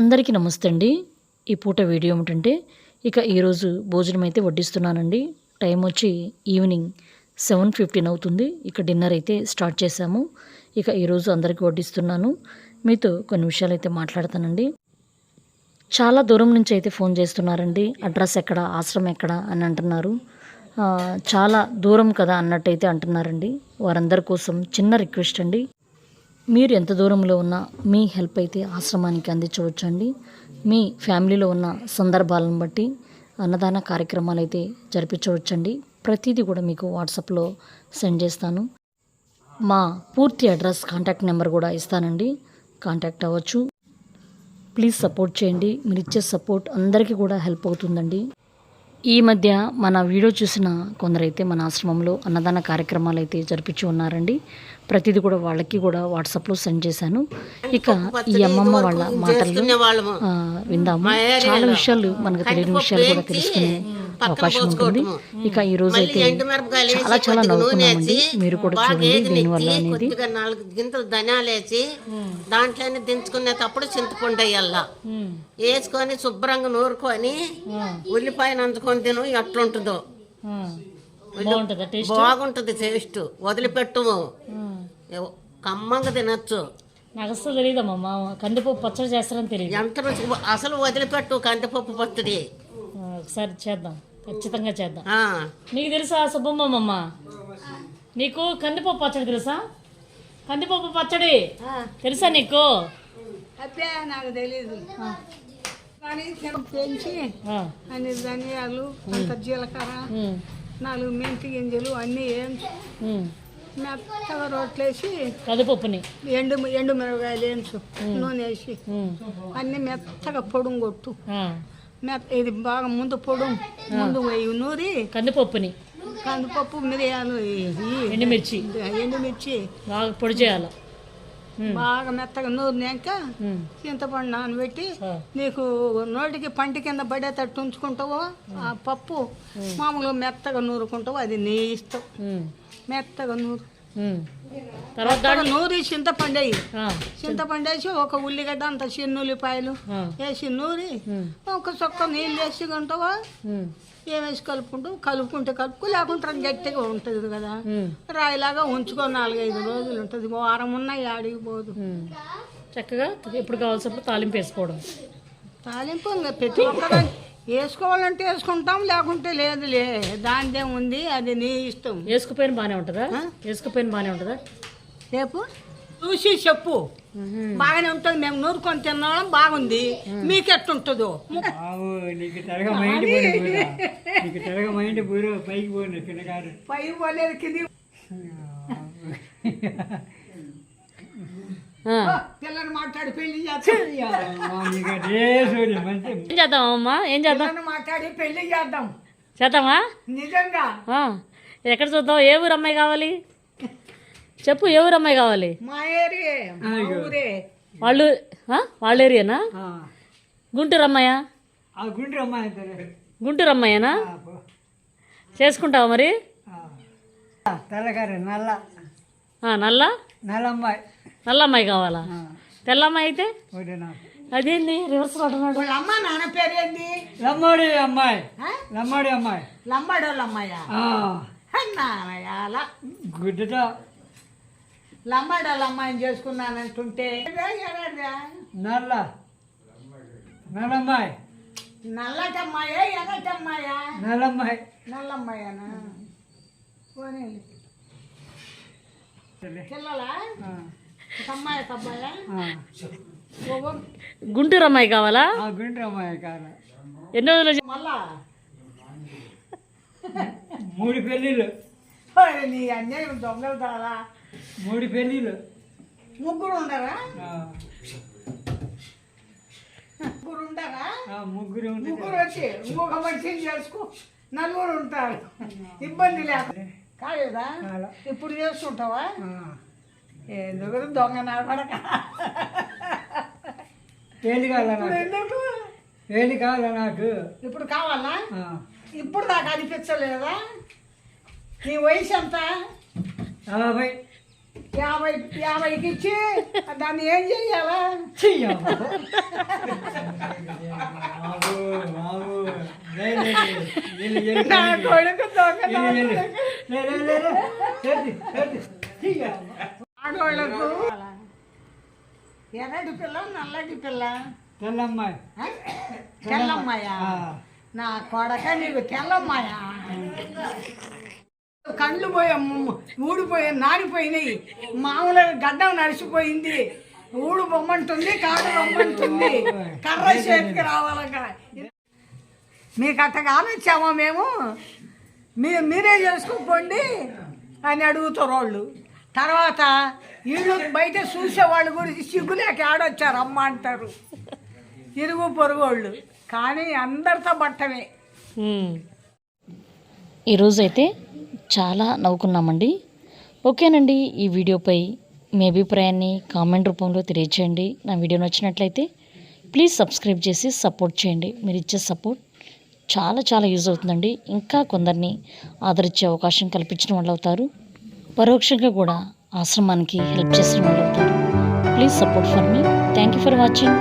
అందరికీ నమస్తే అండి. ఈ పూట వీడియో ఏమిటంటే ఈరోజు భోజనం అయితే వడ్డిస్తున్నానండి. టైం వచ్చి ఈవినింగ్ 7:15 అవుతుంది. డిన్నర్ అయితే స్టార్ట్ చేశాము. ఈరోజు అందరికీ వడ్డిస్తున్నాను. మీతో కొన్ని విషయాలు అయితే మాట్లాడతానండి. చాలా దూరం నుంచి అయితే ఫోన్ చేస్తున్నారండి. అడ్రస్ ఎక్కడ, ఆశ్రమం ఎక్కడ అని అంటున్నారు. చాలా దూరం కదా అన్నట్టయితే అంటున్నారండి. వారందరి కోసం చిన్న రిక్వెస్ట్ అండి. మీరు ఎంత దూరంలో ఉన్నా మీ హెల్ప్ అయితే ఆశ్రమానికి అందించవచ్చండి. మీ ఫ్యామిలీలో ఉన్న సందర్భాలను బట్టి అన్నదాన కార్యక్రమాలు అయితే జరిపించవచ్చండి. ప్రతిదీ కూడా మీకు వాట్సాప్లో సెండ్ చేస్తాను. మా పూర్తి అడ్రస్, కాంటాక్ట్ నెంబర్ కూడా ఇస్తానండి. కాంటాక్ట్ అవ్వచ్చు. ప్లీజ్ సపోర్ట్ చేయండి. మీరు ఇచ్చే సపోర్ట్ అందరికీ కూడా హెల్ప్ అవుతుందండి. ఈ మధ్య మన వీడియో చూసిన కొందరైతే మన ఆశ్రమంలో అన్నదాన కార్యక్రమాలు అయితే జరిపించి ఉన్నారండి. ప్రతిదీ కూడా వాళ్ళకి కూడా వాట్సాప్లో సెండ్ చేశాను. ఈ అమ్మమ్మ వాళ్ళ మాటలు విందాము. చాలా విషయాలు, మనకు తెలియని విషయాలు కూడా తెలుసుకునే అవకాశం ఉంటుంది. ఈరోజు అయితే చాలా చాలా నవ్వుకున్నామండి. మీరు కూడా చూడండి దీనివల్ల అనేది. 4 గింతలు ధనియాలు వేసి దాంట్లోనే దించుకునేటప్పుడు చింతపండు వేయాలా వేసుకొని శుభ్రంగా నూరుకొని ఉల్లిపాయ నంచుకొని తిను. ఎట్లుంటుందో బాగుంటుంది టేస్ట్. వదిలిపెట్టము, కమ్మంగా తినచ్చు. నాకు అసలు తెలియదమ్మా. కందిపప్పు పచ్చడి చేస్తారని తెలియదు. ఎంత రుచి అసలు వదిలిపెట్టు కందిపప్పు పచ్చడి. ఒకసారి చేద్దాం, ఖచ్చితంగా చేద్దాం. నీకు తెలుసా సుబ్బమ్మమ్మ, నీకు కందిపప్పు పచ్చడి తెలుసా? కందిపప్పు పచ్చడి తెలుసా నీకు? నాకు తెలీదు. పెంచి అన్ని ధనియాలు, అంత జీలకర్ర, 4 మెంతి గింజలు అన్నీ వేయించి మెత్తగా రొట్టెలేసి కందిపప్పుని ఎండు మిరపకాయలు వేయించు, నూనె వేసి అన్ని మెత్తగా పొడుం కొట్టు. ఇది బాగా ముందు పొడుం ముందు నూరి కందిపప్పు మిరియాలు ఎండుమిర్చి బాగా పొడి చేయాలి. బాగా మెత్తగా నూరినాక చింతపండు నానబెట్టి నీకు నోటికి పంటి కింద పడేటట్టు ఉంచుకుంటావో ఆ పప్పు మామూలుగా మెత్తగా నూరుకుంటావు. అది నీ ఇష్టం. మెత్తగా నూరి చింతపండు వేసి ఒక ఉల్లిగడ్డ అంత చిన్న ఉల్లిపాయలు వేసి నూరి ఒక చొక్క నీళ్ళు వేసి ఉంటావా ఏమేసి కలుపుకుంటే కలుపుకు, లేకుంటే గట్టిగా ఉంటుంది కదా. రాయిలాగా ఉంచుకో 4-5 రోజులు ఉంటుంది. వారం ఉన్నాయి ఆడికి పోదు. చక్కగా ఎప్పుడు కావాల్సినప్పుడు తాలింపు వేసుకోవడం. తాలింపు ఇంకా ప్రతి ఒక్కదాన్ని వేసుకోవాలంటే వేసుకుంటాం, లేకుంటే లేదులే. దానిదే ఉంది, అది నీ ఇష్టం. వేసుకుపోయిన బాగానే ఉంటుందా? రేపు చూసి చెప్పు. బాగానే ఉంటుంది. మేము నూరుకొని తినడం బాగుంది. మీకెట్టుంటుందో పైకి పోలేదు, కింది పిల్లని మాట్లాడి పెళ్లి చేద్దామమ్మా. ఏం చేద్దాం? మాట్లాడి పెళ్లి చేద్దాం. చేద్దామా? నిజంగా. ఎక్కడ చూద్దాం? ఏ ఊరు అమ్మాయి కావాలి చెప్పు. ఏ ఊరు అమ్మాయి కావాలి? మా ఏరియా. వాళ్ళ ఏరియానా? గుంటూరు అమ్మాయా? గుంటూరు అమ్మాయేనా? చేసుకుంటావా మరి? నల్ల అమ్మాయి కావాలా? తెల్ల అమ్మాయి అయితే అదేంది రివర్స్ అమ్మ నాన్న పేరు ఏంది? లంబాడి అమ్మాయి. లంబాడి వాళ్ళ అమ్మాయా? గుడ్డతో లంబాడి వాళ్ళ అమ్మాయిని చేసుకున్నానంటుంటే నల్లమ్మాయి. నల్లటమ్మాయా ఎర్రటమ్మాయా? నల్లమ్మాయానా? పిల్లలా? అమ్మాయి అబ్బాయా? గుంటూరు అమ్మాయి కావాలా? గుంటూరు అమ్మాయి కావాలా? ఎన్నో రోజులు మళ్ళా 3 పెళ్ళిళ్ళు. నీ అన్యాయం దొంగలు తారా? 3 పెళ్ళిళ్ళు. ముగ్గురు ఉండరా? ముగ్గురు వచ్చి ఇంకొక మనిషిని చేసుకో. 4 ఉంటారు. ఇబ్బంది లేకుండా కాలేదా? ఇప్పుడు చేసుకుంటావా? ఎందుకు దొంగ నాడక? ఏది కావాలా నాకు? ఇప్పుడు కావాలా? ఇప్పుడు దాకా అనిపించలేదా? నీ వయసు ఎంత? 40. యాభైకి ఇచ్చి దాన్ని ఏం చెయ్యాలా? చెయ్యమ్మా. బాబు, బాబు. లే, లే, లే. వెళ్ళు, వెళ్ళు, నా వెళ్ళు. కొడుకు దొంగ వెళ్ళు, వెళ్ళు. లే, లే, లే, లే. చేతి, చేతి. చెయ్యమ్మా. ఆడవాళ్ళకు ఎర్రటి పిల్ల నల్లటి పిల్ల తెల్లమ్మాయి. ఆ? తెల్లమ్మాయా? ఆ. నా కొడక నీకు తెల్లమ్మాయా? కళ్ళు పోయా ఊడిపోయా నాడిపోయినాయి. మామూలుగా గడ్డం నడిచిపోయింది. ఊడు బొమ్మంటుంది, కాడు బొమ్మంటుంది. కర్ర చేతికి రావాలగా మీకు అట్ట కానిచ్చామా మేము? మీరే చేసుకోండి అని అడుగుతారు వాళ్ళు. తర్వాత వీళ్ళు బయట చూసేవాళ్ళు కూడా సిగ్గులేక ఆడొచ్చారు అమ్మ అంటారు ఇరుగు పొరుగు వాళ్ళు. కానీ అందరితో బట్టమే. ఈరోజైతే చాలా నవ్వుకున్నామండి. ఓకేనండి, ఈ వీడియోపై మీ అభిప్రాయాన్ని కామెంట్ రూపంలో తెలియచేయండి. నా వీడియో నచ్చినట్లయితే ప్లీజ్ సబ్స్క్రైబ్ చేసి సపోర్ట్ చేయండి. మీరు ఇచ్చే సపోర్ట్ చాలా చాలా యూజ్ అవుతుందండి. ఇంకా కొందరిని ఆదరించే అవకాశం కల్పించిన వాళ్ళు అవుతారు. పరోక్షంగా కూడా ఆశ్రమానికి హెల్ప్ చేసిన వాళ్ళు అవుతారు. Please support for me. Thank you for watching.